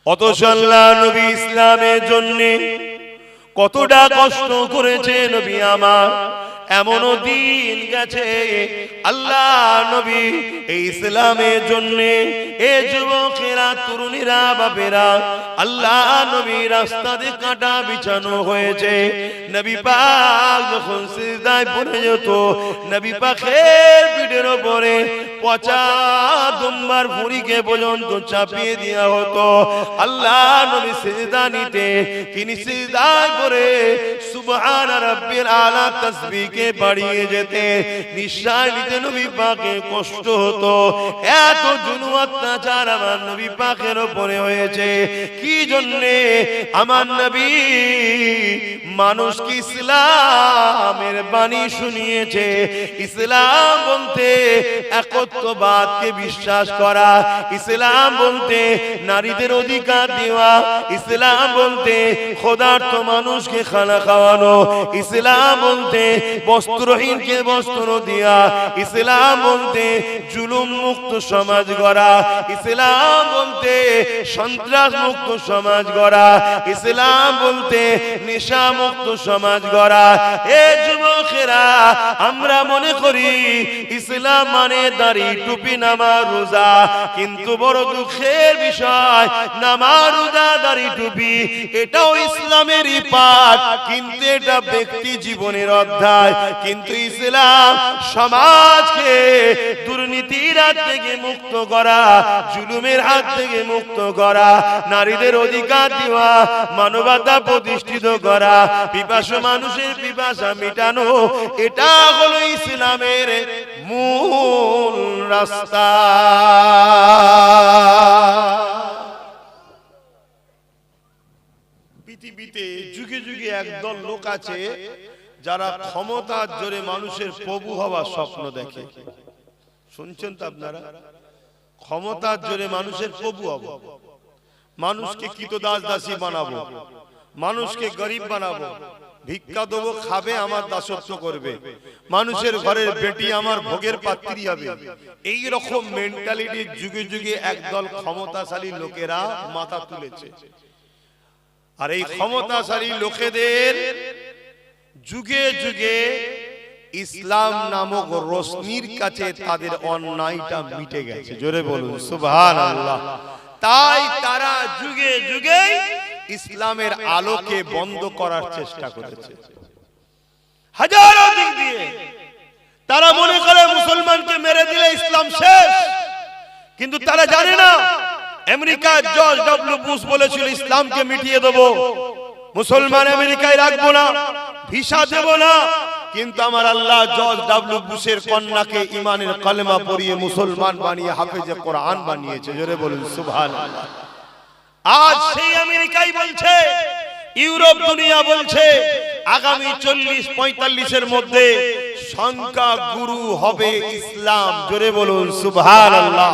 অথচ আল্লাহ নবী ইসলামের জন্য কতটা কষ্ট করেছে নবী আমার। এমনও দিন গেছে আল্লাহ নবী এই ইসলামের জন্য এ যুবকেরা, তরুণীরা, বাপেরা, আল্লাহ নবী রাস্তা দিয়ে কাঁটা বিছানো হয়েছে। নবী পাক যখন সিজদায় পড়ে যেত, নবী পাকের পিঠের উপরে পচা দুম্বার ভুঁড়িকে পর্যন্ত চাপিয়ে দেওয়া হতো। আল্লাহ নবী সিজদা নিতে, তিনি সিজদায় পড়ে সুবহান রাব্বিল আলা তাসবিহকে বাড়িয়ে যেতে, নিঃশ্বাস নিতে নবী পাকের কষ্ট হতো। এত জুলুম অত্যাচার আমার নবী পাকের উপরে হয়েছে। কি জন্যে? আমার নবী মানুষকে ইসলামের বাণী শুনিয়েছে। ইসলাম বলতে একত্ববাদকে বিশ্বাস করা, ইসলাম বলতে নারীদের অধিকার দেওয়া, ইসলাম বলতে ক্ষুধার্ত মানুষকে খানা খাওয়ানো, ইসলাম বলতে বস্ত্রহীনকে বস্ত্র দেওয়া, ইসলাম বলতে জুলুম মুক্ত সমাজ গড়া, ইসলাম বলতে সন্ত্রাস মুক্ত সমাজ গড়া, ইসলাম বলতে নেশা মুক্ত সমাজ গড়া। এ যুবকেরা, আমরা মনে করি ইসলাম মানে দাড়ি, টুপি, নামাজ, রোজা। কিন্তু বড় দুঃখের বিষয়, নামাজ, রোজা, দাড়ি, টুপি এটাও ইসলামেরই পাঠ, কিন্তু এটা ব্যক্তি জীবনের অধ্যায়। কিন্তু ইসলাম সমাজকে দুর্নীতির হাত থেকে মুক্ত করা, জুলুমের হাত থেকে মুক্ত করা, নারীদের অধিকার দেওয়া, মানবতা প্রতিষ্ঠিত করা, পিপাসু মানুষের পিপাসা মিটানো, এটা হলো ইসলামের মূল রাস্তা। পৃথিবীতে যুগে যুগে একদল লোক আছে যারা ক্ষমতার জোরে মানুষের প্রভু হওয়ার স্বপ্ন দেখে। শুনছেন তো আপনারা? ক্ষমতার জোরে মানুষের প্রভু হব, মানুষকে কৃতদাস দাসী বানাবো, মানুষকে গরিব বানাবো, ভিক্ষা দেবো, খাবে, আমার দাসত্ব করবে, মানুষের ঘরের বেটি আমার ভোগের পাত্রী হবে। এই রকম মেন্টালিটির যুগে যুগে একদল ক্ষমতাশালী লোকেরা মাথা তুলেছে। আর এই ক্ষমতাশালী লোকেদের যুগে যুগে ইসলাম নামক রোশনির কাছে তাদের অন্যায়টা মিটে গেছে। জোরে বলুন সুবহানাল্লাহ। তাই তারা যুগে যুগে ইসলামের আলোকে বন্ধ করার চেষ্টা করেছে। হাজারো দিক দিয়ে তারা মনে করে মুসলমানকে মেরে দিলে ইসলাম শেষ, কিন্তু তারা জানে না আমেরিকার জর্জ ডব্লিউ বুশ বলেছিল ইসলামকে মিটিয়ে দেব, মুসলমান আমেরিকায় রাখবো না, ভিসা দেব না। কিন্তু আমার আল্লাহ জর্জ ডব্লিউ বুশের কন্যাকে ঈমানের কালেমা পড়িয়ে মুসলমান বানিয়ে হাফেজে কোরআন বানিয়েছে। জোরে বলুন সুবহানাল্লাহ। আজ সেই আমেরিকাই বলছে, ইউরোপ দুনিয়া বলছে আগামী 40-45 এর মধ্যে সংখ্যা গুরু হবে ইসলাম। জোরে বলুন সুবহানাল্লাহ।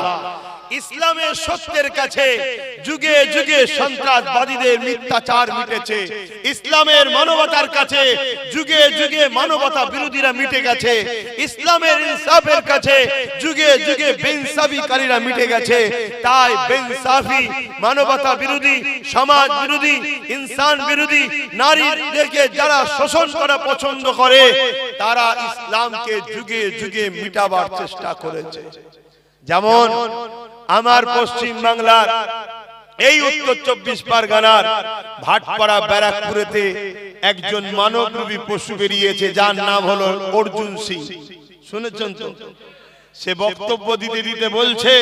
ইসলামের সত্যের কাছে যুগে যুগে সন্ত্রাসবাদীদের মিথ্যাচার মিটেছে, ইসলামের মানবতার কাছে যুগে যুগে মানবতা বিরোধীরা মিটে গেছে, ইসলামের ইনসাফের কাছে যুগে যুগে বেইনসাফিকারীরা মিটে গেছে। তাই বেইনসাফি, মানবতা বিরোধী, সমাজ বিরোধী, ইনসান বিরোধী নারীদেরকে যারা শোষণ করা পছন্দ করে, তারা ইসলামকে যুগে যুগে মিটাবার চেষ্টা করেছে। যেমন আমার পশ্চিম বাংলার এই উত্তর 24 পরগনার ভাটপাড়া ব্যারাকপুরেতে একজন মানবরূপী পশু বেরিয়েছে, যার নাম হলো অর্জুন সিং। শুনেছেন তো? সে বক্তব্য দিতে দিতে বলছে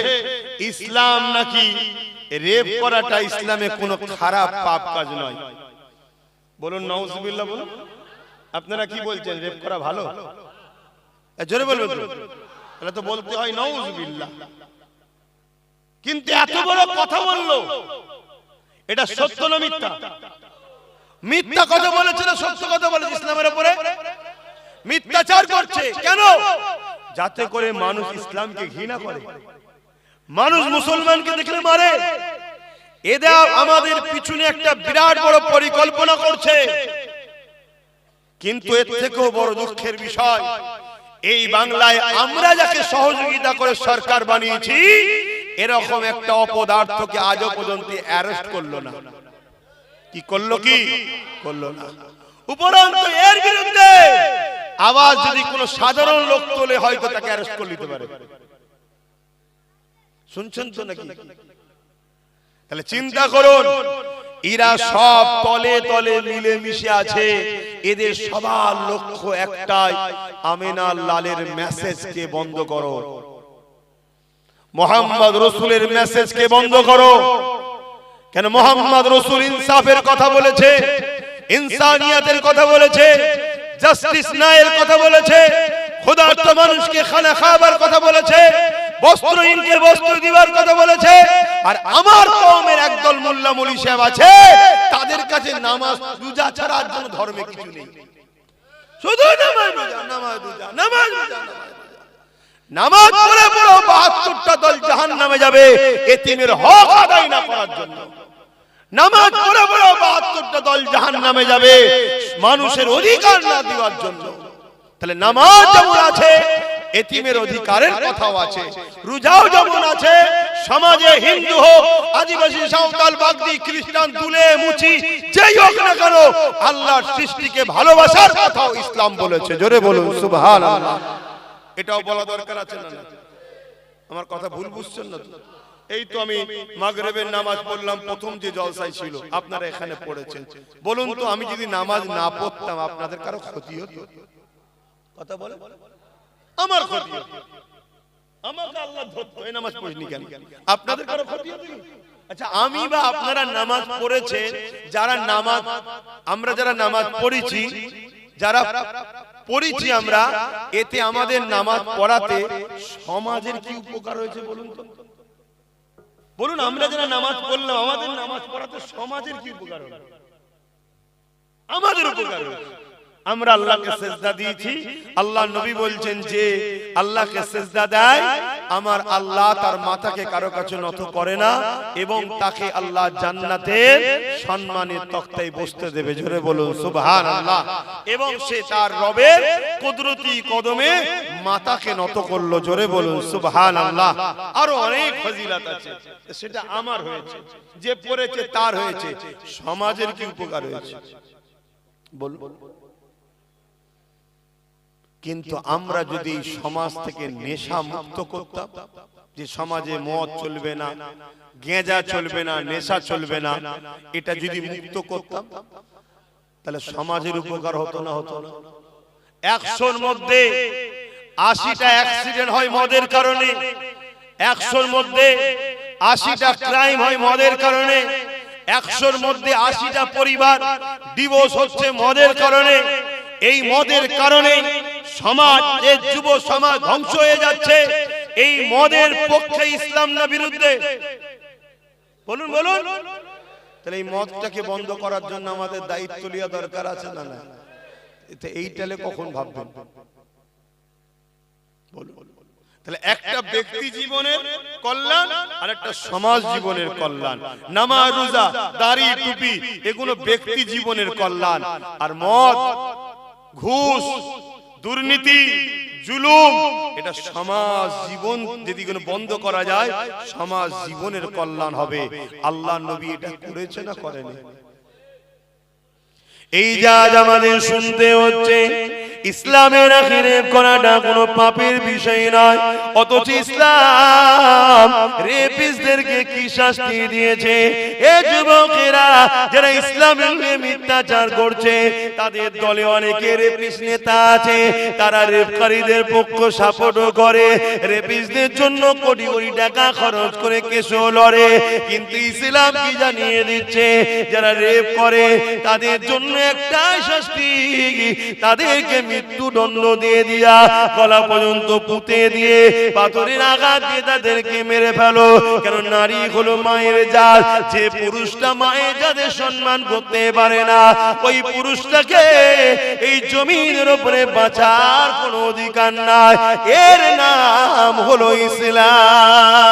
ইসলাম নাকি রেপ করাটা ইসলামে কোনো খারাপ পাপ কাজ নয়। বলুন নাউজুবিল্লাহ। বলুন আপনারা কি বলছেন, রেপ করা ভালো? জোরে বলবেন তো, তাহলে তো বলতে হয় নাউজুবিল্লাহ। কিন্তু এত বড় কথা বললো, এটা সত্য না মিথ্যা? মিথ্যা কথা বলেছে না সত্য কথা বলেছে? ইসলামের উপরে মিথ্যাচার করছে। কেন? যাতে করে মানুষ ইসলামকে ঘৃণা করে, মানুষ মুসলমানকে দেখলে মারে। এরা আমাদের পিছনে একটা বিরাট বড় পরিকল্পনা করছে। কিন্তু এর থেকেও বড় দুঃখের বিষয়, এই বাংলায় আমরা যাকে সহযোগিতা করে সরকার বানিয়েছি, এরকম একটা অপদার্থকে আজও পর্যন্ত অ্যারেস্ট করলো না। কি করলো? কি করলো না। উপরন্তু এর বিরুদ্ধে আওয়াজ যদি কোনো সাধারণ লোক তোলে হয়তো তাকে অ্যারেস্ট করে নিতে পারে। শুনছেন তো নাকি? তাহলে চিন্তা করুন, এরা সব তলে তলে মিলে মিশে আছে। এদের সবার লক্ষ্য একটাই, আমিনার লালের মেসেজকে বন্ধ করো, মোহাম্মদ রসুলের মেসেজকে বন্ধ করো। কেন? মোহাম্মদ রসুল ইনসাফের কথা বলেছে, ইনসানিয়াতের কথা বলেছে, জাস্টিস ন্যায়ের কথা বলেছে, ক্ষুধার্ত মানুষকে খানা খাওয়াবার কথা বলেছে, বস্ত্রহীনকে বস্ত্র দিবার কথা বলেছে। আর আমার কওমের একদল মোল্লা মৌলী সাহেব আছে, তাদের কাছে নামাজ রোজা ছাড়া আর কোনো ধর্মে কিছু নেই, শুধু নামাজ রোজা, নামাজ রোজা, নামাজ রোজা। নামাজ পড়ে পড়ে 72টা দল জাহান্নামে যাবে এতিমের হক আদায় না করার জন্য। নামাজ পড়ে পড়ে 72টা দল জাহান্নামে যাবে মানুষের অধিকার না দেওয়ার জন্য। তাহলে নামাজ যেমন আছে, এতিমের অধিকারের কথাও আছে। রোজাও যেমন আছে, সমাজে হিন্দু হোক, আদিবাসী, সাঁওতাল, বাগদি, খ্রিস্টান, তুলে মুচি যেই হোক না কেন, আল্লাহর সৃষ্টিকে ভালোবাসার কথাও ইসলাম বলেছে। জোরে বলুন সুবহানাল্লাহ। এটাও বলা দরকার আছে না? আমার কথা ভুল বুঝছেন না তো? এই তো আমি মাগরিবের নামাজ পড়লাম, প্রথম যে জলসায় ছিল আপনারা এখানে পড়েছেন। বলুন তো, আমি যদি নামাজ না পড়তাম আপনাদের কারো ক্ষতি হতো? কথা বলে আমার ক্ষতি হতো, আমাকে আল্লাহ ধরতো, এই নামাজ পড়িনি কেন? আপনাদের কারো ক্ষতি হতো? আচ্ছা, আমি বা আপনারা নামাজ পড়েছে, যারা নামাজ, আমরা যারা নামাজ পড়েছি, যারা পড়েছি আমরা, এতে আমাদের নামাজ পড়াতে সমাজের কি উপকার হয়েছে বলুন তো? বলুন, আমরা যারা নামাজ পড়লাম, আমাদের নামাজ পড়াতে সমাজের কি উপকার হলো? আমাদের উপকার হয়েছে। আমরা আল্লাহকে সিজদা দিয়েছি। আল্লাহ নবী বলছেন যে আল্লাহকে সিজদা দেয়, আমার আল্লাহ তার মাথাকে কারো কাছে নত করে না এবং তাকে আল্লাহ জান্নাতের সম্মানের তক্তায় বসতে দেবে। জোরে বলুন সুবহানাল্লাহ। এবং সে তার রবের কুদরতি কদমে মাথাকে নত করলো। জোরে বলুন সুবহানাল্লাহ। আরো অনেক ফজিলত আছে, সেটা আমার হয়েছে, যে পড়েছে তার হয়েছে। সমাজের কি উপকার হয়েছে বলুন? কিন্তু আমরা যদি সমাজ থেকে নেশা মুক্ত করতাম, যে সমাজে মদ চলবে না, গেঁজা চলবে না, নেশা চলবে না, এটা যদি মুক্ত করতাম, তাহলে সমাজের উপকার হতো না? হতো না? 100র মধ্যে 80টা অ্যাক্সিডেন্ট হয় মদের কারণে, 100র মধ্যে 80টা ক্রাইম হয় মদের কারণে, 100র মধ্যে 80টা পরিবার ডিভোর্স হচ্ছে মদের কারণে। এই মদের কারণে সমাজ, যে যুব সমাজ ধ্বংস হয়ে যাচ্ছে। এই মদের পক্ষে ইসলাম না বিরুদ্ধে? বলুন বলুন। তাহলে এই মদটাকে বন্ধ করার জন্য আমাদের দায়িত্ব নেওয়া দরকার আছে না? না, এইটালে কখন ভাববেন বলুন? তাহলে একটা ব্যক্তি জীবনের কল্যাণ আর একটা সমাজ জীবনের কল্যাণ। নামাজ, রোজা, দাড়ি, টুপি, এগুলো ব্যক্তি জীবনের কল্যাণ। আর মদ, ঘুষ, দুর্নীতি, জুলুম, এটা সমাজ জীবন যদি কোনো বন্ধ করা যায়, সমাজ জীবনের কল্যাণ হবে। আল্লাহ নবী এটা করেছে না করেনি? এই যা আমাদের শুনতে হচ্ছে, ইসলামের আখেরে করাটা কোনো পাপের বিষয় নয়, অথচ ইসলাম রেপিস্টদেরকে কি শাস্তি দিয়েছে। এ যুবকেরা যারা ইসলামের মিথ্যাচার করছে, তাদের দলে অনেকে রেপিস্ট নেতা আছে, তারা রেপকারীদের পক্ষ সাপোর্টও করে, রেপিস্টদের জন্য কোটি কোটি টাকা খরচ করে কেসও লড়ে। কিন্তু ইসলাম কি জানিয়ে দিচ্ছে, যারা রেপ করে তাদের জন্য একটাই শাস্তি, তাদেরকে মৃত্যুদণ্ড দিয়ে দিয়া গলা পর্যন্ত পুঁতে দিয়ে পাথরের আঘাত দিয়ে তাদেরকে মেরে ফেলো। কেন? নারী হলো মায়ের জাত। যে পুরুষটা মায়ের জাতের সম্মান করতে পারে না, ওই পুরুষটাকে এই জমিনের উপরে বাঁচার কোনো অধিকার নাই। এর নাম হলো ইসলাম।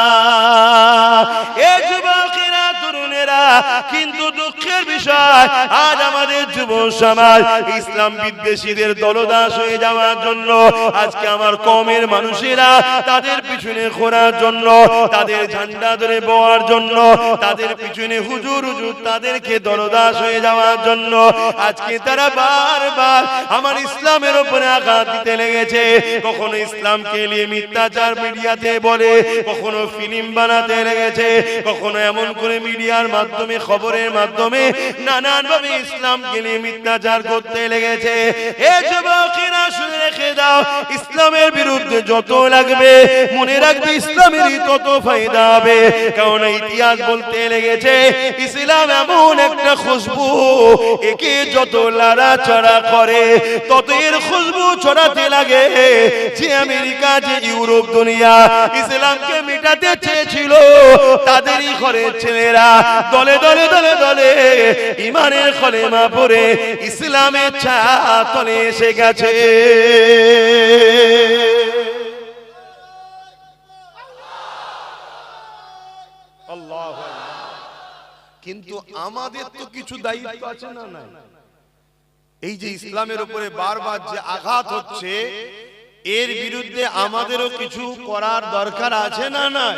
এ যুবকেরা, তরুণেরা, কিন্তু দুঃখ দুঃখের বিষয় আজ আমাদের যুব সমাজ ইসলাম বিদ্বেষীদের দলদাস হয়ে যাওয়ার জন্য আজকে আমার কওমের মানুষেরা তাদের পিছনে ঘোরার জন্য, তাদের ঝান্ডা ধরে বওয়ার জন্য, তাদের পিছনে হুজুর হুজুর তাদেরকে দলদাস হয়ে যাওয়ার জন্য আজকে তারা বারবার আমার ইসলামের উপরে আঘাত দিতে লেগেছে। কখনো ইসলামকে নিয়ে মিথ্যাচার মিডিয়াতে বলে, কখনো ফিল্ম বানাতে লেগেছে, কখনো এমন করে মিডিয়ার মাধ্যমে খবরের মাধ্যমে নানান ভাবে ইসলামকে নিয়ে মিথ্যাচার করতে লেগেছে। এ যুবকেরা শুনে রেখে দাও, ইসলামের বিরুদ্ধে যত লাগবে মনে রাখবে ইসলামেরই তত ফায়দা হবে। কারণ ইতিহাস বলতে লেগেছে ইসলাম এমন একটা খুশবু, একে যত লড়াচড়া করে তত এর খুশবু ছড়াতে লাগে। যে আমেরিকা যে ইউরোপ দুনিয়া ইসলামকে মিটাতে চেয়েছিল তাদেরই ঘরের ছেলেরা দলে দলে দলে দলে ইমানের কলেমা পড়ে ইসলামের ছায়াতলে এসে গেছে। আল্লাহু আকবার। কিন্তু আমাদের তো কিছু দায়িত্ব আছে না? না, এই যে ইসলামের উপরে বারবার যে আঘাত হচ্ছে এর বিরুদ্ধে আমাদেরও কিছু করার দরকার আছে না? না,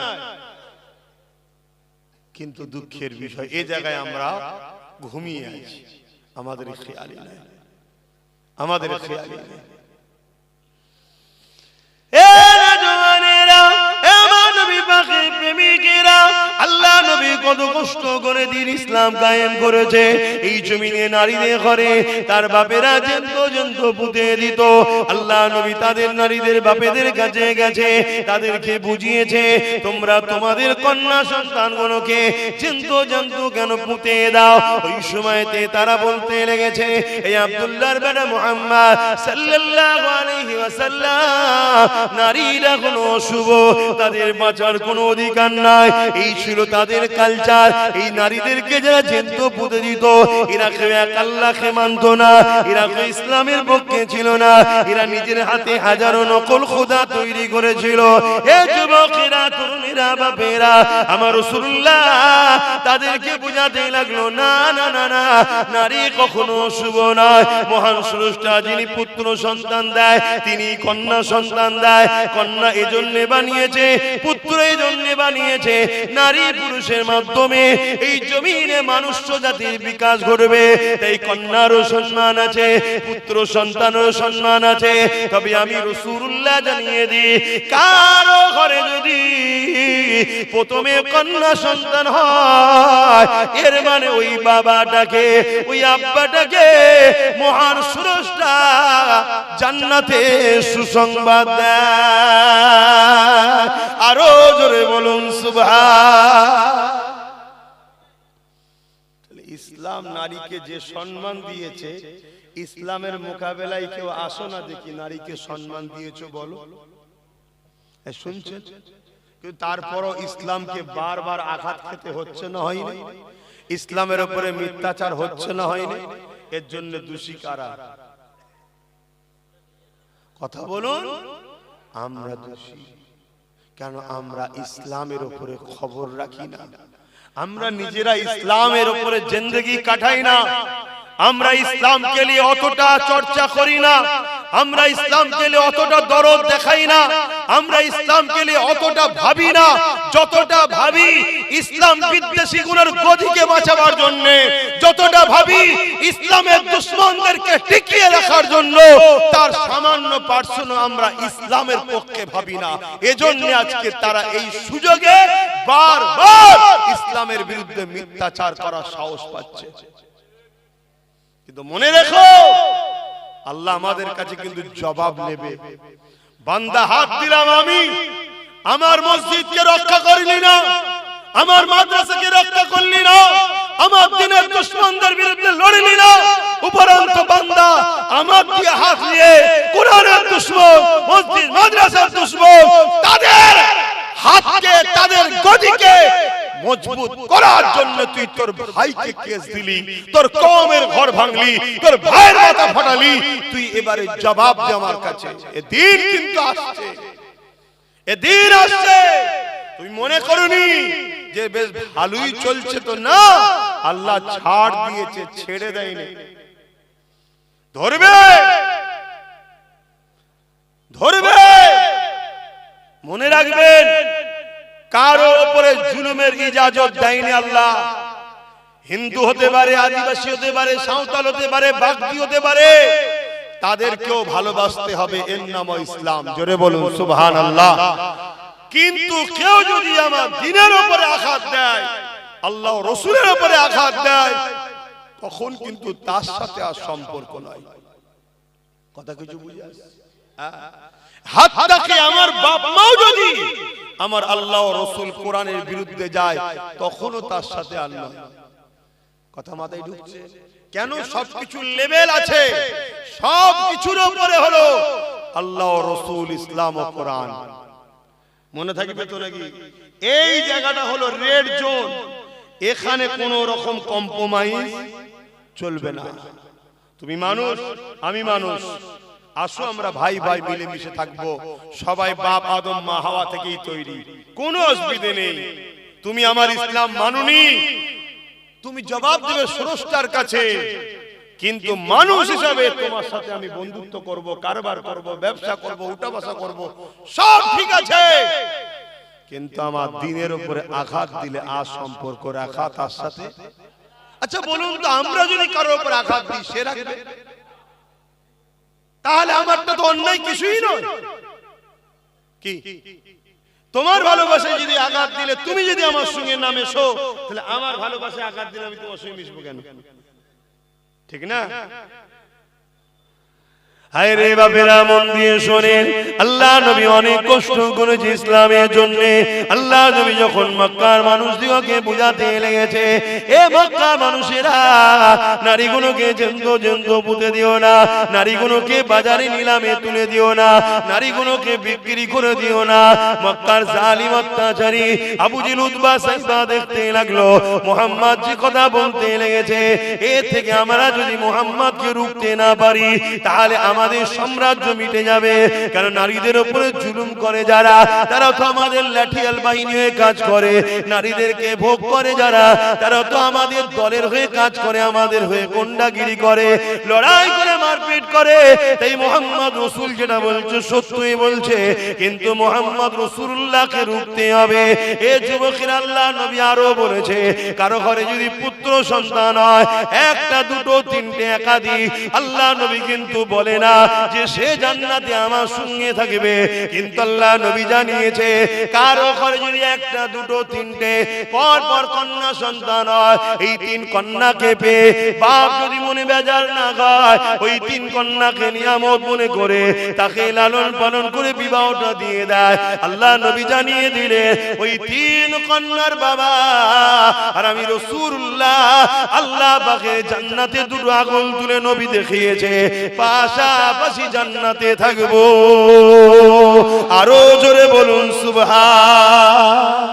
কিন্তু দুঃখের বিষয় এই জায়গায় আমরা ঘুমিয়ে আছি, আমাদের খেয়ালই নাই, আমাদের খেয়ালই নাই। আল্লাহ নবী কত কষ্ট করে দিন ইসলাম কায়েম করেছে। এই জমিনে নারীদের ঘরে তার বাপেরা জেন্ত পুঁতে দিত। আল্লাহ নবী তাদের নারীদের বাপেদের কাছে গেছে, তাদেরকে বুঝিয়েছে তোমরা তোমাদের কন্যা সন্তানগুলোকে জেন্ত কেন পুঁতে দাও। ওই সময়তে তারা বলতে লেগেছে এই আব্দুল্লাহর বেটা মুহাম্মদ সাল্লাল্লাহু আলাইহি ওয়াসাল্লাম নারীরা কোনো অশুভ, তাদের বাঁচার কোনো অধিকার নাই। এই ছিল তাদের কালচার। এই নারীদেরকে যারা জেন্ত পুঁতে দিত এরা কেউ এক আল্লাহকে মানত না, এরা কেউ ইসলামের পক্ষে ছিল না, এরা নিজের হাতে হাজারো নকল খোদা তৈরি করেছিল। এ যুবকেরা, তরুণীরা, বাপেরা, আমার রাসূলুল্লাহ তাদেরকে বুঝাতে লাগলো না না না না, নারী কখনো শুভ নয়। মহান স্রষ্টা যিনি পুত্র সন্তান দেয় তিনি কন্যা সন্তান দেয়। কন্যা এজন্য বানিয়েছে, পুত্র এজন্য বানিয়েছে, নারী পুরুষের মাধ্যমে এই জমিনে মানুষ জাতির বিকাশ ঘটবে। তাই কন্যারও সম্মান আছে, পুত্র সন্তানেরও সম্মান আছে। তবে আমি রাসূলুল্লাহ জানিয়ে দিই, কারো ঘরে যদি প্রথমে কন্যা সন্তান হয় এর মানে ওই বাবাটাকে, ওই আব্বাটাকে মহান স্রষ্টা জান্নাতে সুসংবাদ দেয়। আরো জোরে বলুন সুবহান। ইসলাম নারীকে যে সম্মান দিয়েছে, ইসলামের মোকাবেলায় কেউ আসো না দেখি নারীকে সম্মান দিয়েছো বলো। শুনছেন? কিন্তু তারপরও ইসলামকে বারবার আঘাত খেতে হচ্ছে না, হয়নি? ইসলামের উপরে মিথ্যাচার হচ্ছে না, হয়নি? এর জন্য দোষী কারা? কথা বলুন। আমরা দোষী। কেন? আমরা ইসলামের উপরে খবর রাখি না, আমরা নিজেরা ইসলামের উপরে জিন্দেগি কাটাই না, আমরা ইসলামকে নিয়ে অতটা চর্চা করি না, আমরা ইসলামকে নিয়ে অতটা দরদ দেখাই না, আমরা ইসলামকে নিয়ে অতটা ভাবি না যতটা ভাবি ইসলাম বিদ্বেষী গুণের গদিকে বাঁচাবার জন্য, যতটা ভাবি ইসলামের দুশমনদেরকে টিকিয়ে রাখার জন্য। তার সামান্য পার্সেন্ট আমরা ইসলামের পক্ষে ভাবি না। এজন্য আজকে তারা এই সুযোগে বারবার ইসলামের বিরুদ্ধে মিথ্যাচার করার সাহস পাচ্ছে। কিন্তু মনে রেখো আল্লাহ আমাদের কাছে কিন্তু জবাব নেবে। বান্দা হাত দিলাম আমি, আমার মসজিদকে রক্ষা করলি না, আমার মাদ্রাসাকে রক্ষা করলি না, আমার দ্বীনের দুশমনদের বিরুদ্ধে লড়লি না, উপরন্ত বান্দা আমার দিয়ে হাত নিয়ে কোরআনের দুশমন, মসজিদ মাদ্রাসার দুশমন, তাদের হাতকে, তাদের গদিকে মজবুত করার জন্য তুই তোর ভাইকে কেস দিলি, তোর কওমের ঘর ভাঙলি, তোর ভাইয়ের মাথা ফাটালি, তুই এবারে জবাব দে আমার কাছে। এদিন কিন্তু আসছে, এদিন আসছে। তুই মনে করনি যে বেশ ভালোই চলছে তো না, আল্লাহ ছাড় দিয়েছে, ছেড়ে দেয়নি। ধরবে ধরবে, মনে রাখবেন কারো উপরে জুলুমের ইজাজত দেয়নি আল্লাহ। হিন্দু হতে পারে, আদিবাসী হতে পারে, সাঁওতাল হতে পারে, বাগদি হতে পারে, তাদেরকেও ভালোবাসতে হবে, এর নাম ইসলাম। জোরে বলুন সুবহানাল্লাহ। কিন্তু কেউ যদি আমার দ্বীনের উপরে আঘাত দেয়, আল্লাহ রাসূলের উপরে আঘাত দেয়, তখন কিন্তু তার সাথে আর সম্পর্ক নয়। কথা কিছু বুঝে আসছে? হাত্তাকে আমার বাপ মাও যদি আমার আল্লাহ ও রাসূল কোরআনের বিরুদ্ধে যায়, তখনও তার সাথে আর নয়। কথা মাথায় ঢুকছে? কেন? সবকিছু লেভেল আছে, সবকিছুর উপরে হলো আল্লাহ ও রাসূল, ইসলাম ও কোরআন। মনে থাকবে তো নাকি? এই জায়গাটা হলো রেড জোন, এখানে কোন রকম কম্প্রোমাইজ চলবে না। তুমি মানুষ, আমি মানুষ, আসো আমরা ভাই ভাই মিলেমিশে থাকবো। সবাই বাপ আদম মা হাওয়া থেকেই তৈরি, কোনো অসুবিধা নেই। তুমি আমার ইসলাম মানুনি, তুমি জবাব দেবে স্রষ্টার কাছে। কিন্তু মানুষ হিসাবে তোমার সাথে আমি বন্ধুত্ব করব, কারবার করব, ব্যবসা করব, উঠা বসা করব, সব ঠিক আছে। কিন্তু আমার দ্বীনের উপরে আঘাত দিলে আর সম্পর্ক রাখা তার সাথে। আচ্ছা বলুন তো, আমরা যদি কারোর উপর আঘাত দিই, সে রাখবে? তাহলে আমারটা তো অন্যায় কিছুই নয়। কি তোমার ভালোবাসায় যদি আঘাত দিলে, তুমি যদি আমার সঙ্গে না মেশো, তাহলে আমার ভালোবাসায় আঘাত দিলে আমি তোমার সঙ্গে মিশবো কেন? ঠিক না? হায় রে বাপেরা, মন দিয়ে শোনেন, আল্লাহ নবী অনেক কষ্ট করেছে ইসলামের জন্য। আল্লাহ নবী যখন মক্কার মানুষদিগকে বুঝাতে লেগেছে, এ মক্কার মানুষেরা, নারীগুলোকে জেন্দ পুঁতে দিও না, নারীগুলোকে বাজারে নিলামে তুলে দিও না, নারীগুলোকে বিক্রি করে দিও না। মক্কার জালিম অত্যাচারী আবু জেহেল, উতবা, সাইবা দেখতে লাগলো মুহাম্মদ যে কথা বলতে লেগেছে, এর থেকে আমরা যদি মুহাম্মদকে রুখতে না পারি, তাহলে আমাদের সাম্রাজ্য মিটে যাবে। কারণ নারীদের উপরে জুলুম করে যারা, তারা তো আমাদের লাঠিয়াল বাহিনী হয়ে কাজ করে। নারীদেরকে ভোগ করে যারা, তারা তো আমাদের দলের হয়ে কাজ করে, আমাদের হয়ে গুন্ডাগিরি করে, লড়াই করে, মারপিট করে। তাই মুহাম্মদ রাসূল যেটা বলছে সত্যই বলছে, কিন্তু মুহাম্মদ রাসূলুল্লাহকে রুখতে হবে। এ যুবকেরা, আল্লাহ নবী আরো বলেছে, কারো ঘরে যদি পুত্র সন্তান হয়, একটা, দুটো, তিনটে, একাধিক, আল্লাহ নবী কিন্তু বলে না যে সে জান্নাতে আমার সঙ্গে থাকবে। কিন্তু আল্লাহ নবী জানিয়েছে, কারো ঘরে যদি একটা, দুটো, তিনটে পর পর কন্যা সন্তান হয়, এই তিন কন্যাকে পেয়ে বাপ যদি মনে বেজার না হয়, ওই তিন কন্যাকে নিয়ামত মনে করে তাকে লালন পালন করে বিবাহটা দিয়ে দেয়। আল্লাহ নবী জানিয়ে দিলেন, ওই তিন কন্যার বাবা আর আমি রাসূলুল্লাহ, আল্লাহ পাকে জান্নাতে দুটো আগুন তুলে নবী দেখিয়েছে, পাশাপাশি জান্নাতে থাকবো। আরো জোরে বলুন সুবহান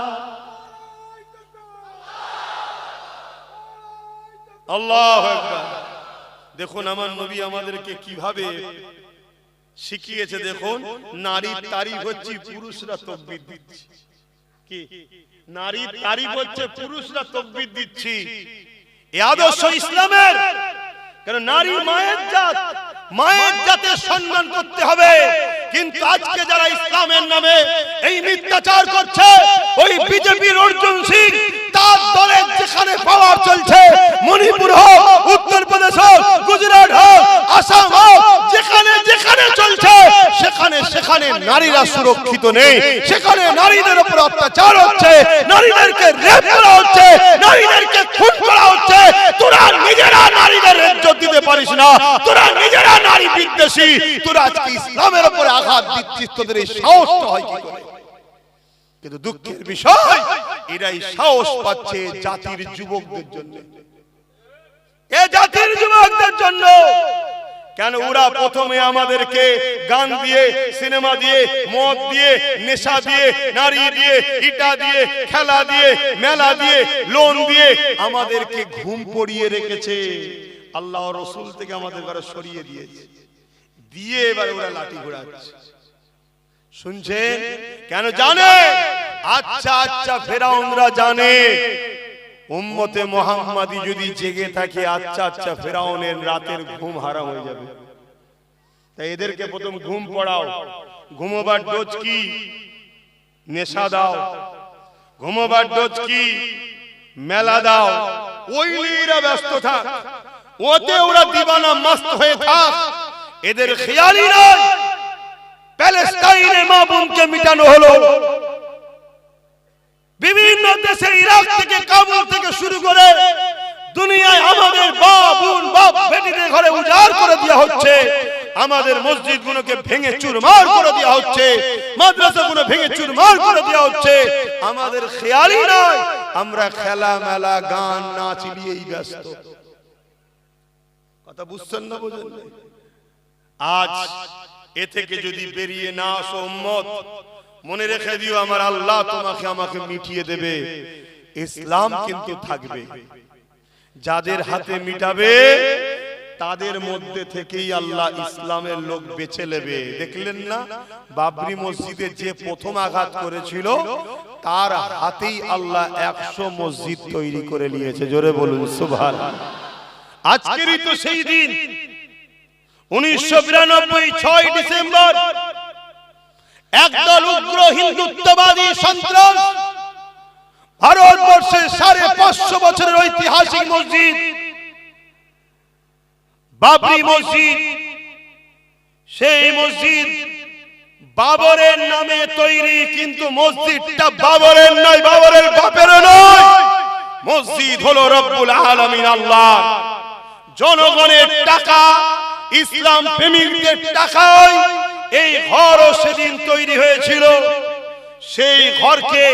আল্লাহু আকবার। দেখুন আমার নবী আমাদেরকে কিভাবে শিখিয়েছে। দেখুন, নারীর তারিফ হচ্ছে, পুরুষরা তাকবীর দিচ্ছে। কি নারীর তারিফ হচ্ছে, পুরুষরা তাকবীর দিচ্ছে। এই আদর্শ ইসলামের। কারণ নারী মায়ের জাত, মায়ের জাতের সম্মান করতে হবে। কিন্তু আজকে যারা ইসলামের নামে এই মিথ্যাচার করছে, ওই বিজেপির অর্জুন সিং, তার দলের যেখানে পাওয়ার চলছে, মণিপুর হোক, উত্তরপ্রদেশ হোক, গুজরাট হোক, আসাম হোক, যেখানে যেখানে চলছে, সেখানে সেখানে নারীরা সুরক্ষিত নেই। সেখানে নারীদের উপর অত্যাচার হচ্ছে, নারীদেরকে রেপ করা হচ্ছে, নারীদেরকে খুন করা হচ্ছে। তোরা নিজেরা নারীদের ইজ্জত দিতে পারিস না, তোরা নিজেরা নারী বিদ্বেষী, তোরা আজকে ইসলামের উপরে আঘাত দিচ্ছিস, তোদের এই সাহসটা হয় কি করে? কিন্তু দুঃখের বিষয়, এরাই সাহস পাচ্ছে জাতির যুবকদের জন্য, এ জাতির যুবকদের জন্য। কেন? ওরা প্রথমে আমাদেরকে গান দিয়ে, সিনেমা দিয়ে, মদ দিয়ে, নেশা দিয়ে, নারী দিয়ে, ইটা দিয়ে, খেলা দিয়ে, মেলা দিয়ে, লোন দিয়ে আমাদেরকে ঘুম পড়িয়ে রেখেছে। আল্লাহ রাসূল থেকে আমাদের ঘরে সরিয়ে দিয়েছে, দিয়ে এবার ওরা লাঠি ঘোরাচ্ছে। শুনছেন? কেন জানে? আচ্ছা আচ্ছা ফেরাউনরা জানে উম্মতে মুহাম্মাদি যদি জেগে থাকে, আচ্ছা আচ্ছা ফেরাউনের রাতের ঘুম হারাম হয়ে যাবে। তাই এদেরকে প্রথম ঘুম পড়াও। ঘুমোবার ডোজ কি? নেশা দাও। ঘুমোবার ডোজ কি? মেলা দাও। ওই নিয়ে এরা ব্যস্ত থাক, ওতে ওরা দিবানা মস্ত হয়ে থাক। এদের খেয়ালই নয় প্যালেস্টাইনে মা বোনকে মিটানো হলো, বিভিন্ন দেশে ইরাক থেকে কাবুল থেকে শুরু করে দুনিয়ায় আমাদের বাপ বোন বাপ বেটিদের ঘরে উজাড় করে দেওয়া হচ্ছে। আমাদের মসজিদগুলোকে ভেঙে চুরমার করে দেওয়া হচ্ছে, মাদ্রাসাগুলো ভেঙে চুরমার করে দেওয়া হচ্ছে। আমাদের খেয়ালই নয়, আমরা খেলা মেলা গান নাচ নিয়েই ব্যস্ত। কথা বুঝছেন না? বুঝেন? আজ এ থেকে যদি বেরিয়ে না আসো উম্মত, মনে রেখে দিও আমার আল্লাহ তোমাকে আমাকে মিটিয়ে দেবে। ইসলাম কিন্তু থাকবে, যাদের হাতে মিটাবে তাদের মধ্যে থেকেই আল্লাহ ইসলামের লোক বেছে নেবে। দেখলেন না বাবরি মসজিদে যে প্রথম আঘাত করেছিল, তার হাতেই আল্লাহ 100 মসজিদ তৈরি করে নিয়েছে। জোরে বলুন সুবহানাল্লাহ। আজকেরই তো সেই দিন, 1992 6 ডিসেম্বর একদল উগ্র হিন্দুত্ববাদী সন্ত্রাস ভারতবর্ষের 550 বছরের ঐতিহাসিক মসজিদ বাবরি মসজিদ, সেই মসজিদ বাবরের নামে তৈরি, কিন্তু মসজিদটা বাবরের নয়, বাবরের বাপেরও নয়। মসজিদ হলো রব্বুল আলামিন আল্লাহ। জনগণের টাকা, ইসলাম প্রেমিকদের টাকায় এই ঘরও সেদিন তৈরি হয়েছিল। সেই ঘরকে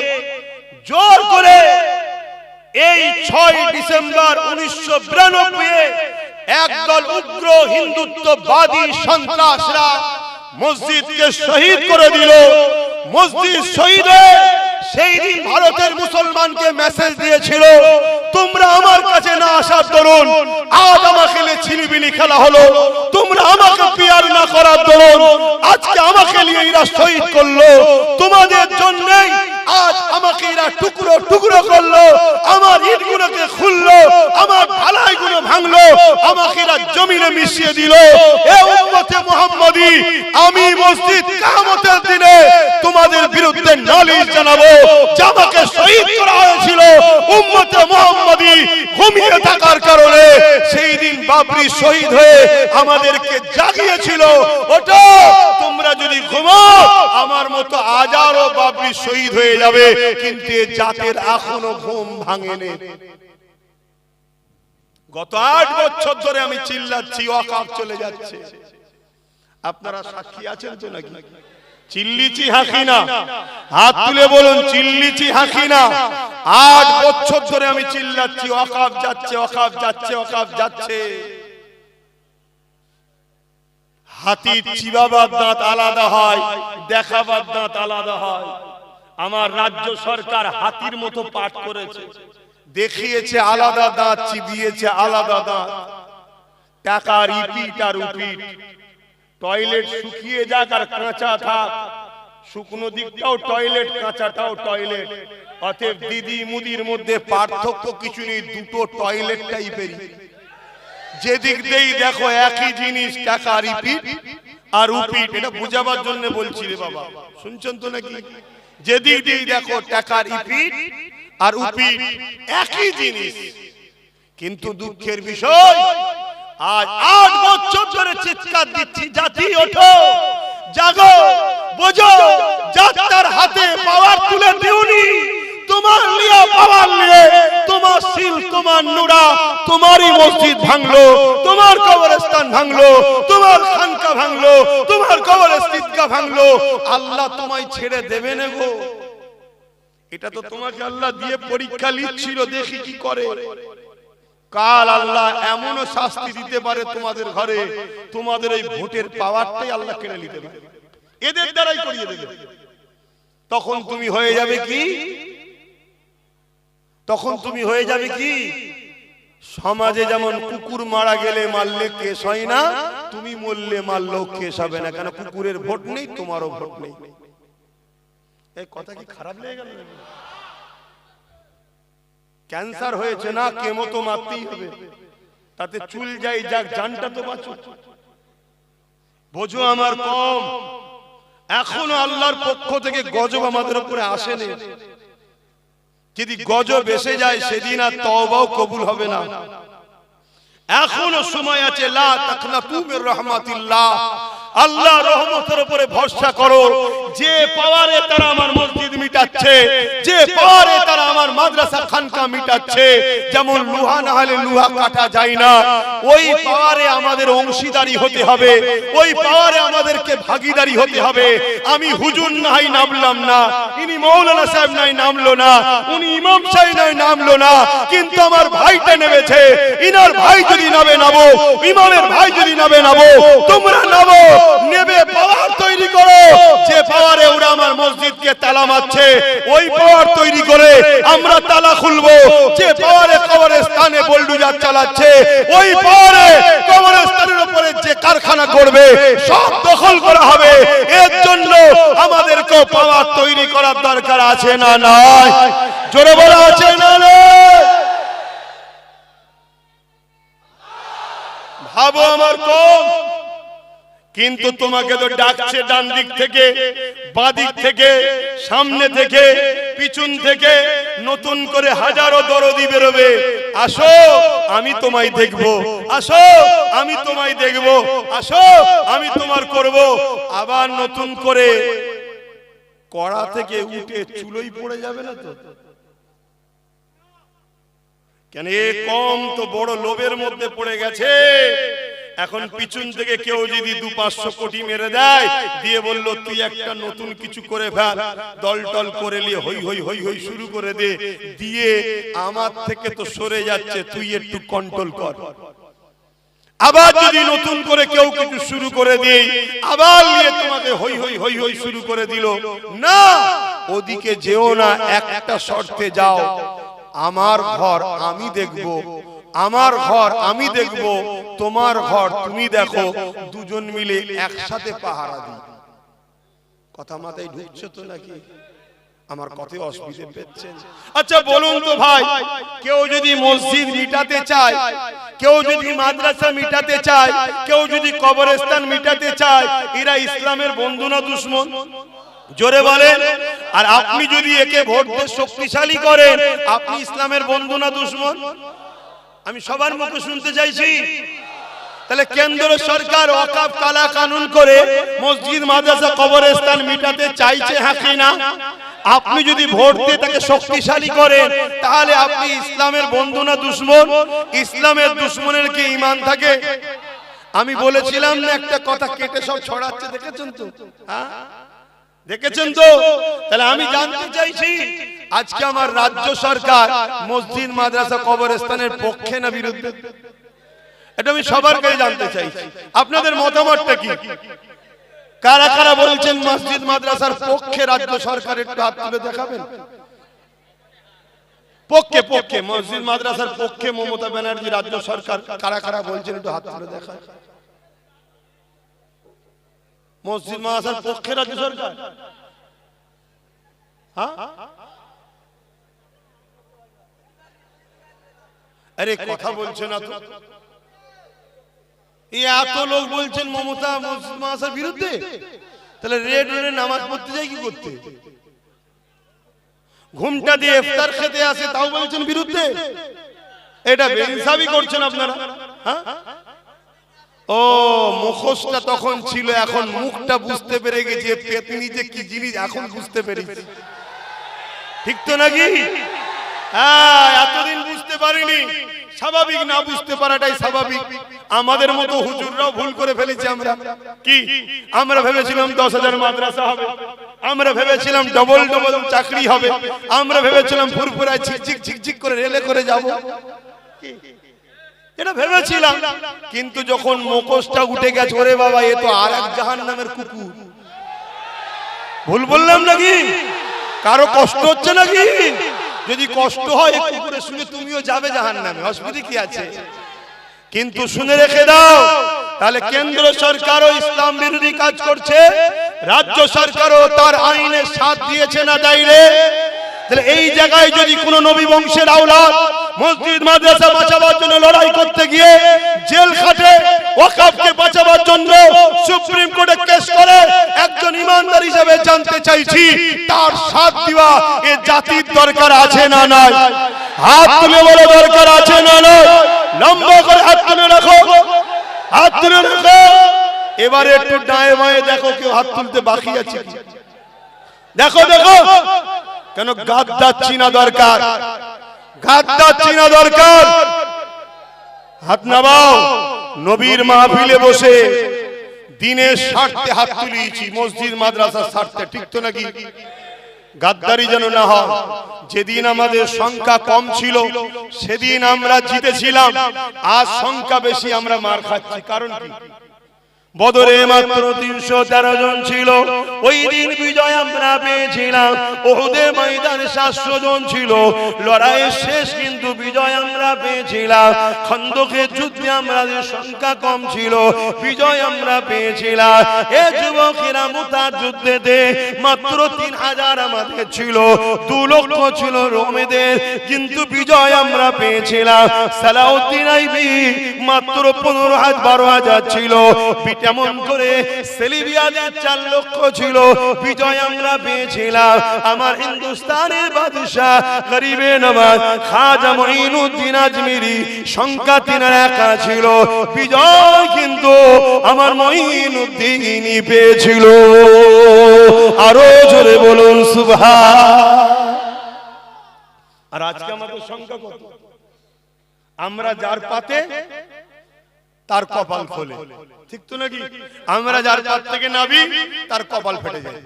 জোর করে এই 6 ডিসেম্বর 1992 একদল উগ্র হিন্দুত্ববাদী সন্ত্রাসরা মসজিদকে শহীদ করে দিল। মসজিদ শহীদ হয়ে সেই দিন ভারতের মুসলমানকে মেসেজ দিয়েছিল, তোমরা আমার কাছে না আসার দরুন আজ আমাকে ছিলিবিলি খেলা হলো, তোমরা আমাকে পিয়ার না করার দরুন আজকে আমাকে নিয়ে এরা শহীদ করলো। তোমাদের জন্যই আজ আমাকে এরা টুকরো টুকরো করলো, আমার ইটগুলোকে খুললো, আমার ঢালাইগুলো ভাঙলো, আমাকে এরা জমিনে মিশিয়ে দিল। এ উম্মতে মুহাম্মাদি, আমি মসজিদ কিয়ামতের দিনে তোমাদের বিরুদ্ধে নালিশ জানাবো। যাকে শহীদ করা হয়েছিল উম্মতে মুহাম্মাদি ঘুমিয়ে থাকার কারণে, সেই দিন বাবরি শহীদ হয়ে আমাদেরকে জাগিয়েছিল। ওটা তোমরা যদি ঘুমাও, আমার মতো হাজারো বাবরি শহীদ হয়ে যাবে, কিন্তু এ জাতের এখনো ঘুম ভাঙেনি। গত 8 বছর ধরে আমি চিল্লাচ্ছি, ওয়াকফ চলে যাচ্ছে। আপনারা সাক্ষী আছেন তো নাকি? চিল্লিছি হাঁকি না, হাত তুলে বলুন চিল্লিছি হাঁকি না। 8 বছর ধরে আমি চিল্লাচ্ছি, ওয়াকফ যাচ্ছে, ওয়াকফ যাচ্ছে, ওয়াকফ যাচ্ছে। হাতির চিবাবার দাঁত আলাদা হয়, দেখাবার দাঁত আলাদা হয়। আমার রাজ্য সরকার হাতির মতো পাঠ করেছে, দেখিয়েছে আলাদা দাঁত, চিবিয়েছে আলাদা দাঁত। টাকা রিপিট আর উপিট, টয়লেট শুকিয়ে যাক আর কাঁচা থাক, শুকনো দিকটাও টয়লেট, কাঁচাটাও টয়লেট। অতএব দিদি মুদির মধ্যে পার্থক্য কিছু নেই, দুটো টয়লেট টাইপেরই। যেদিক দেই দেখো একই জিনিস, টাকা রিপিট আর উপিট। এটা বুঝাবার জন্য বলছি রে বাবা, শুনছেন তো নাকি? যেদিক দেই দেখো টাকা রিপিট আর উপিট, একই জিনিস। কিন্তু দুঃখের বিষয়, আজ 8 বছর ধরে চিৎকার দিচ্ছি, জাতি ওঠো, জাগো, বোঝো, যার হাতে পাওয়ার তুলে দিওনি। তোমার লিয়া পাওয়ার নিয়ে তোমার শিল, তোমার নুরা, তোমারই মসজিদ ভাঙলো, তোমার কবরস্থান ভাঙলো, তোমার খানকা ভাঙলো, তোমার কবরস্থান ভাঙলো। আল্লাহ তোমায় ছেড়ে দেবে না গো। এটা তো তোমাকে আল্লাহ দিয়ে পরীক্ষা নিচ্ছিল, দেখি কি করে। কাল আল্লাহ এমনও শাস্তি দিতে পারে তোমাদের ঘরে, তোমাদের এই ভোটের পাওয়ারটাই আল্লাহ কেড়ে নিতে পারে, এদের দ্বারাই করিয়ে দেবে। তখন তুমি হয়ে যাবে কি? তখন তুমি হয়ে যাবে কি? সমাজে যেমন কুকুর মারা গেলে মারলে কেস হয় না, তুমি মরলে মারলেও কেস হবে না, কেন কুকুরের ভোট নেই, তোমারও ভোট নেই। এই কথা কি খারাপ লেগে গেল? ক্যান্সার হয়েছে না, কেমো তো মারতেই হবে, তাতে চুল যাই যাক, জানটা তো বাঁচো। বোঝো আমার কম, এখনো আল্লাহর পক্ষ থেকে গজব আমাদের উপরে আসেনি। যদি গজব এসে যায় সেদিন আর তওবাও কবুল হবে না। এখনো সময় আছে, লা তাকনাতু মির রাহমাতিল্লাহ, আল্লাহ রহমতের উপরে ভরসা করো। যে পাওয়ারে তারা আমার মসজিদ মিটাচ্ছে, যে পাওয়ারে তারা আমার মাদ্রাসা খানকা মিটাচ্ছে, যেমন লোহা না হলে লোহা কাটা যায় না, ওই পাওয়ারে আমাদের অংশীদারি হতে হবে, ওই পাওয়ারে আমাদেরকে ভাগীদারি হতে হবে। আমি হুজুর নাই নামলাম না, ইনি মৌলানা সাহেব নাই নামলো না, উনি ইমাম সাহেব নাই নামলো না, কিন্তু আমার ভাইটা নেমেছে। ইনার ভাই যদি নামে নামো, ইমামের ভাই যদি নামে নামো, তোমরা নামো, নেবে পাওয়ার তৈরি করো। যে পাওয়ারে ওরা আমার মসজিদকে তালা মারছে, ওই পাওয়ার তৈরি করে আমরা তালা খুলবো। যে পাওয়ারে কবরস্থানে বুলডোজার চালাচ্ছে, ওই পাওয়ারে কবরস্থানের উপরে যে কারখানা করবে সব দখল করা হবে। এর জন্য আমাদেরকে পাওয়ার তৈরি করার দরকার আছে না নাই? জোরে বলা আছে না নাই? ভাবো আমার কম, কিন্তু তোমাকে তো ডাকছে ডান দিক থেকে, বাঁ দিক থেকে, সামনে থেকে, পিছন থেকে, নতুন করে হাজারো দরদি বেরোবে। আসো আমি তোমায় দেখব, আসো আমি তোমায় দেখব, আসো আমি তোমার করব। আবার নতুন করে কড়া থেকে উঠে চুলোই পড়ে যাবে না তো? কেন এ কম তো বড় লোভের মধ্যে পড়ে গেছে। এখন পিছন থেকে কেউ যদি 200-500 কোটি মেরে দেয়, দিয়ে বলল তুই একটা নতুন কিছু করে ফেল, দল টল করে নিয়ে হই হই হই হই শুরু করে দে, দিয়ে আমার থেকে তো সরে যাচ্ছে, তুই একটু কন্ট্রোল কর। আবার যদি নতুন করে কেউ কিছু শুরু করে দেয়, আবার নিয়ে তোমাকে হই হই হই হই শুরু করে দিল। না, ওদিকে যেও না, একটা শর্তে যাও, আমার ঘর আমি দেখব, আমার ঘর আমি দেখব, তোমার ঘর তুমি দেখো, দুজন মিলে একসাথে পাহারা দিই। কথা মাথায় ঢুকছে তো নাকি? আমার কথায় অসুবিধা পেচ্ছেন? আচ্ছা বলুন তো ভাই, কেউ যদি মসজিদ মিটাতে চায়, কেউ যদি মাদ্রাসা মিটাতে চায়, কেউ যদি কবরস্থান মিটাতে চায়, এরা ইসলামের বন্ধু না দুশমন? জোরে বলেন। আর আপনি যদি একে ভোট দিয়ে শক্তিশালী করেন, আপনি ইসলামের বন্ধু না দুশমন? আমি সবার মুখে শুনতে চাইছি। তাহলে কেন্দ্র সরকার ওয়াকফ কালা কানুন করে মসজিদ মাদ্রাসা কবরস্থান মিটাতে চাইছে, হ্যাঁ কি না? আপনি যদি ভোট দিয়ে তাকে শক্তিশালী করেন, তাহলে আপনি ইসলামের বন্ধু না দুশমন? ইসলামের দুশমনের কি ঈমান থাকে? আমি বলেছিলাম না একটা কথা কেটে সব ছড়াচ্ছে, দেখেছেন তো? হ্যাঁ দেখেছেন তো? তাহলে আমি জানতে চাইছি, আজকে আমার রাজ্য সরকার মসজিদ মাদ্রাসা কবরস্থানের পক্ষে না বিরুদ্ধে? এটা আমি সবার কাছে জানতে চাইছি, আপনাদের মতামতটা কি? কারা কারা বলছেন মসজিদ মাদ্রাসার পক্ষে রাজ্য সরকার? একটু হাত তুলে দেখাবেন। পক্ষে, পক্ষে, মসজিদ মাদ্রাসার পক্ষে মমতা ব্যানার্জি রাজ্য সরকার কারা কারা বলছেন একটু হাত তুলে দেখান। মসজিদ মাদ্রাসার পক্ষে রাজ্য সরকার? হ্যাঁ, আরে কথা বলছে না তো? এত লোক বলছেন মমতা মসজিদ মাদ্রাসার বিরুদ্ধে, তাহলে রেড রোডে নামাজ পড়তে যাই কি করতে? ঘুমটা দিয়ে ইফতার খেতে আসে, তাও বলছেন বিরুদ্ধে। এটা বেইনসাফি করছেন আপনারা। হ্যাঁ, ও মুখোশটা তখন ছিল, এখন মুখটা বুঝতে পেরে গেছে পেতনি যে কি জিনিস, এখন বুঝতে পেরেছি। ঠিক তো নাকি? হ্যাঁ, এতদিন বুঝতে পারিনি। স্বাভাবিক, না বুঝতে পারাটাই স্বাভাবিক। আমাদের মতো হুজুররাও ভুল করে ফেলেছি। আমরা কি, আমরা ভেবেছিলাম 10,000 মাদ্রাসা হবে, আমরা ভেবেছিলাম ডবল ডবল চাকরি হবে, আমরা ভেবেছিলাম ফুরফুরায় ঝিকঝিক ঝিকঝিক করে রেলে করে যাব, এটা ভেবেছিলাম। কিন্তু যখন মুখোশটা উঠে গেছে, ওরে বাবা, এ তো আর এক জাহান্নামের কুকুর। ভুল বললাম নাকি? কারো কষ্ট হচ্ছে নাকি? যদি কষ্ট হয় একটু করে শুনে তুমিও যাবে জাহান্নামে, অসুবিধা কি আছে? কিন্তু শুনে রেখে দাও, তাহলে কেন্দ্র সরকারও ইসলাম বিরোধী কাজ করছে, রাজ্য সরকারও তার আইনের সাথ দিয়েছে না দেয়নি? তাহলে এই জায়গায় যদি কোনো নবী বংশের আওলাদ মসজিদ মাদ্রাসা বাঁচাবার জন্য লড়াই করতে গিয়ে জেল খাটে, ওয়াকফকে বাঁচাবার জন্য সুপ্রিম কোর্টে কেস করে, একজন ইমানদার হিসেবে জানতে চাইছি তার সাথ দিবা এ জাতির দরকার আছে না নাই? হাত তুলে বলে দরকার আছে না নাই? লম্বা করে হাত তুলে রাখো, হাত তুলে রাখো। এবারে একটু ডায়ে বাঁয়ে দেখো কেউ হাত তুলতে বাকি আছে, দেখো দেখো। কেন গাদ্দার চিনা দরকার, গাদ্দার চিনা দরকার। হাত নামাও। নবীর মাহফিলে বসে দিনের স্বার্থে হাত তুলিয়েছি, মসজিদ মাদ্রাসার স্বার্থে, ঠিক তো নাকি? গাদ্দারি যেন না হয়। যেদিন আমাদের সংখ্যা কম ছিল সেদিন আমরা জিতেছিলাম, আজ সংখ্যা বেশি আমরা মার খাচ্ছি। কারণ কি? বদরে মাত্র 313 জন ছিল, ওই দিন বিজয় আমরা পেয়েছিলাম। উহুদের ময়দানে 700 জন ছিল, লড়াইয়ের শেষ কিন্তু বিজয় আমরা পেয়েছিলাম। খন্দকের যুদ্ধে আমাদের সংখ্যা কম ছিল, বিজয় আমরা পেয়েছিলাম। এ যুবকেরা মুতার যুদ্ধেতে মাত্র 3000 আমাদের ছিল, 2 লক্ষ ছিল রোমেদের, কিন্তু বিজয় আমরা পেয়েছিলাম। সালাউদ্দিন আইবি মাত্র 12,000 ছিল, যেমন করে সেলিবিয়াদের 4 লক্ষ ছিল, বিজয় আমরা পেয়েছিলাম। আমার হিন্দুস্তানের বাদশা গরিবে নওয়াজ খাজা মঈনুদ্দিন আজমিরি সংখ্যা 3 একা ছিল, বিজয় কিন্তু আমার মঈনুদ্দিনই পেয়েছিল। আরো জোরে বলুন সুবহান। আর আজকে আমাদের সংখ্যা কত? আমরা যার পাতে তার কপাল খোলে, ঠিক তো নাকি? আমরা যার পাত থেকে নাবি তার কপাল ফেটে যায়।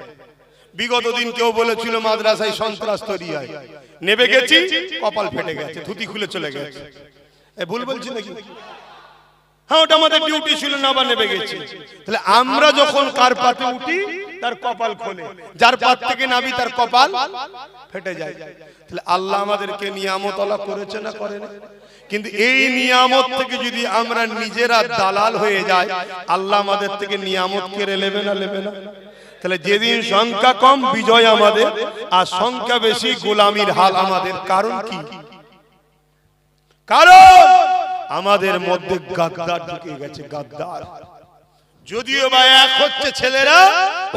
বিগত দিন কেউ বলেছিল মাদ্রাসায় সন্ত্রাস তৈরি হয়, নেবে গেছি কপাল ফেটে গেছে, ধুতি খুলে চলে গেছে। ভুল বলছি নাকি? হ্যাঁ, ওটা আমাদের ডিউটি ছিল না, বা নেবে গেছি। তাহলে আমরা যখন কার পাতে উঠি তার কপাল খোলে, যার পাত থেকে নাবি তার কপাল ফেটে যায়। তাহলে আল্লাহ আমাদেরকে নিয়ামত আল্লাহ করেছে না করেন? কিন্তু এই নিয়ামত থেকে যদি আমরা নিজেরা দালাল হয়ে যাই, আল্লাহ আমাদের থেকে নিয়ামত কেড়ে নেবে না, নেবে না? তাহলে যেদিন সংখ্যা কম বিজয় আমাদের, আর সংখ্যা বেশি গোলামির হাল আমাদের। কারণ কি? কারণ আমাদের মধ্যে গাদ্দার ঢুকে গেছে, গাদ্দার। যদিও বা এক হচ্ছে ছেলেরা,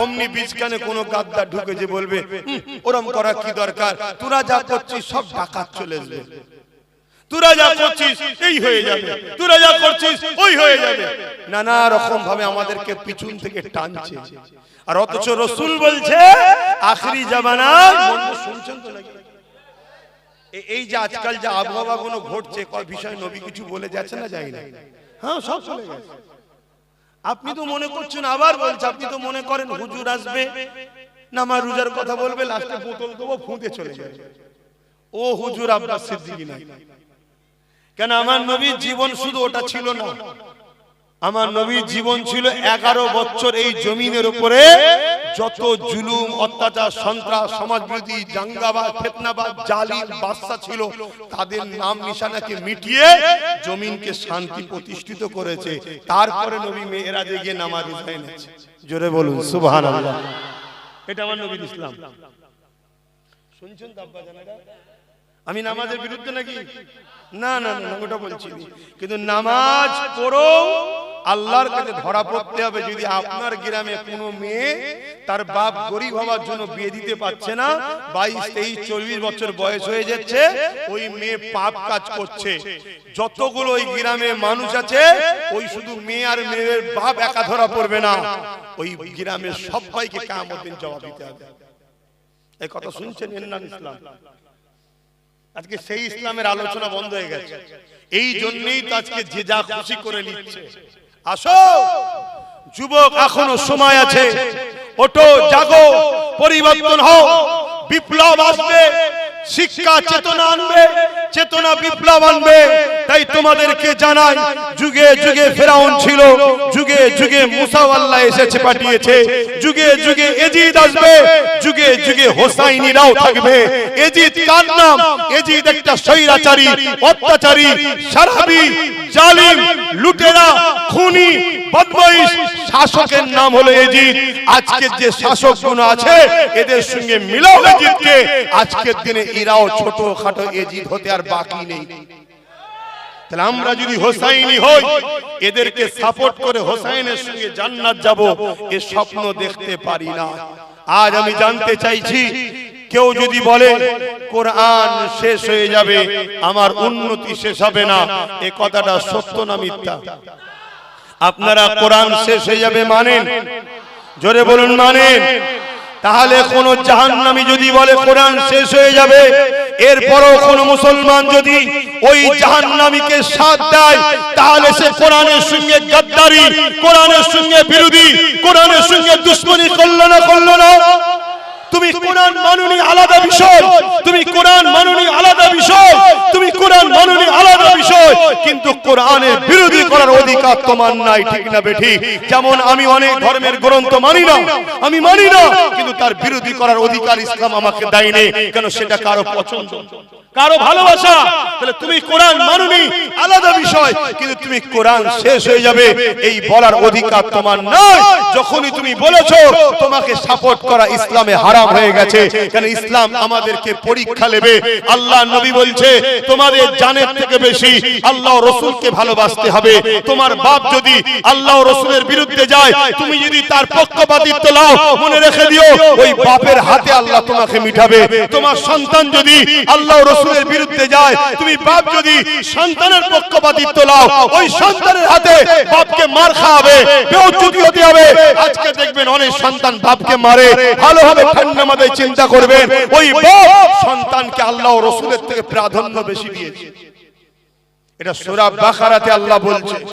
অমনি বীজখানে কোনো গাদ্দার ঢুকে যে বলবে ওরম করা কি দরকার, তোরা যা করছিস সব ডাকাত চলে আসবে, তোরা যা করছিস এই হয়ে যাবে, তোরা যা করছিস ওই হয়ে যাবে। নানা রকম ভাবে আমাদেরকে পিছন থেকে টানছে। আর অথচ রাসূল বলছে আখেরি জামানায়, শুনছেন তো নাকি? এই যে আজকাল যে আবহাওয়া গুলো ঘটছে, কয় বিষয় নবী কিছু বলে যাচ্ছে না, যায় না? হ্যাঁ, সব চলে গেছে। আপনি তো মনে করছেন, আবার বলছে, আপনি তো মনে করেন হুজুর আসবে নামাজ রোজার কথা বলবে, লাস্টে বোতল দেবো ফুঁতে চলে যাবে। ও হুজুর আব্বাস সিদ্দিকী নাই। কেন? আমার নবীর জীবন শুধু ওটা ছিল না, আমার নবীর জীবন ছিল 11 বছর এই জমিনের উপরে যত জুলুম, অত্যাচার, সন্ত্রাস, সমাজবিরোধী, দাঙ্গাবাজ, ফিতনাবাজ, জালিম বাদশা ছিল, তাদের নাম নিশানাকে মিটিয়ে জমিনকে শান্তি প্রতিষ্ঠিত করেছে। তারপরে নবী মেরাজে গিয়ে নামাজ রোজা এনেছে। জোরে বলুন সুবহানাল্লাহ। এটা আমার নবীর ইসলাম। শুনছেন তো আব্বা জানেরা? আমি নামাজের বিরুদ্ধে নাকি? না না না, ওটা বলছি। কিন্তু নামাজ পড়ো, আল্লাহর কাছে ধরা পড়তে হবে। যদি আপনার গ্রামে কোনো মেয়ে তার বাপ গরিব হওয়ার জন্য বিয়ে দিতে পারছে না, 22, 23, 24 বছর বয়স হয়ে যাচ্ছে, ওই মেয়ে পাপ কাজ করছে। যতগুলো ওই গ্রামে মানুষ আছে, ওই শুধু মেয়ে আর মেয়ের বাপ একা ধরা পড়বে না, ওই গ্রামের সবাইকে কিয়ামতের দিন জবাব দিতে হবে। এই কথা শুনছেন? এর নাম ইসলাম। আজকে সেই ইসলামের আলোচনা বন্ধ হয়ে গেছে। এই জন্যই তো আজকে যে যা খুশি করে নিচ্ছে। আসো যুবক, এখনো সময় আছে, ওঠো, জাগো, পরিবর্তন হও, বিপ্লব আসবে, শিক্ষা চেতনা আনবে, চেতনা বিপ্লব আনবে। তাই তোমাদেরকে জানাই, যুগে যুগে ফেরাউন ছিল, যুগে যুগে মুসা আল্লাহ এসেছে পাঠিয়েছে, যুগে যুগে এজিদ আসবে, যুগে যুগে হোসাইনিরাও থাকবে। এজিদ কার নাম? এজিদ একটা স্বৈরাচারী, অত্যাচারী, সারাবি, জালিম, লুটেরা, খুনি, বদমাইশ শাসকের নাম হলো এজিদ। আজকের যে শাসকগুলো আছে এদের সঙ্গে মিলাও এজিদকে, আজকের দিনে এরাও ছোটখাটো এজিদ হতে আর বাকি নেই। তাহলে আমরা যদি হোসাইনি হই, এদেরকে সাপোর্ট করে হোসাইনের সঙ্গে জান্নাত যাব, এ স্বপ্ন দেখতে পারি না। আজ আমি জানতে চাইছি, কেউ যদি বলে কোরআন শেষ হয়ে যাবে, আমার উন্নতি শেষ হবে না, এ কথাটা সত্য না মিথ্যা? আপনারা কোরআন শেষ হয়ে যাবে মানেন? জোরে বলুন মানেন? তাহলে কোন জাহান্নামী যদি বলে কোরআন শেষ হয়ে যাবে, এরপরও কোন মুসলমান যদি ওই জাহান্নামীকে সাথ দেয়, তাহলে সে কোরআনের সঙ্গে গাদ্দারি, কোরআনের সঙ্গে বিরোধী, কোরআনের সঙ্গে দুশমনি করলো না করলো না? তুমি কোরআন মানুনি আলাদা বিষয়, তুমি কোরআন মানুনি আলাদা বিষয়, তুমি কোরআন মানুনি আলাদা বিষয়, কিন্তু কোরআনের বিরোধী করার অধিকার তোমার নাই, ঠিক না বেঠিক? যেমন আমি অনেক ধর্মের গ্রন্থ মানি না, আমি মানি না, কিন্তু তার বিরোধী করার অধিকার ইসলাম আমাকে দেয়নি, কেন? সেটা কারো পছন্দ, কারো ভালোবাসা। তাহলে তুমি কোরআন মানুনি আলাদা বিষয়, কিন্তু তুমি কোরআন শেষ হয়ে যাবে এই বলার অধিকার তোমার নাই। যখনই তুমি বলেছো তোমাকে সাপোর্ট করা ইসলামে হারাম হয়ে গেছে, কারণ ইসলাম আমাদেরকে পরীক্ষা নেবে। আল্লাহ নবী বলছে তোমাদের জানের থেকে বেশি আল্লাহ ও রাসূলকে ভালোবাসতে হবে। তোমার বাপ যদি আল্লাহ ও রাসূলের বিরুদ্ধে যায়, তুমি যদি তার পক্ষপাতিত্ব নাও, মনে রেখে দিও ওই বাপের হাতে আল্লাহ তোমাকে মিটাবে। তোমার সন্তান যদি আল্লাহ ও রাসূলের বিরুদ্ধে যায়, তুমি বাপ যদি সন্তানের পক্ষপাতিত্ব নাও, ওই সন্তানের হাতে বাপকে মার খাওয়াবে, বেইজ্জতি হতে হবে। আজকে দেখবেন অনেক সন্তান বাপকে মারে, ভালোভাবে ঠান্ডা মাথায় চিন্তা করবেন, ওই বাপ সন্তানকে আল্লাহ ও রাসূলের থেকে প্রাধান্য বেশি দিয়েছে। এটা সূরা বাকারাতে আল্লাহ বলছে।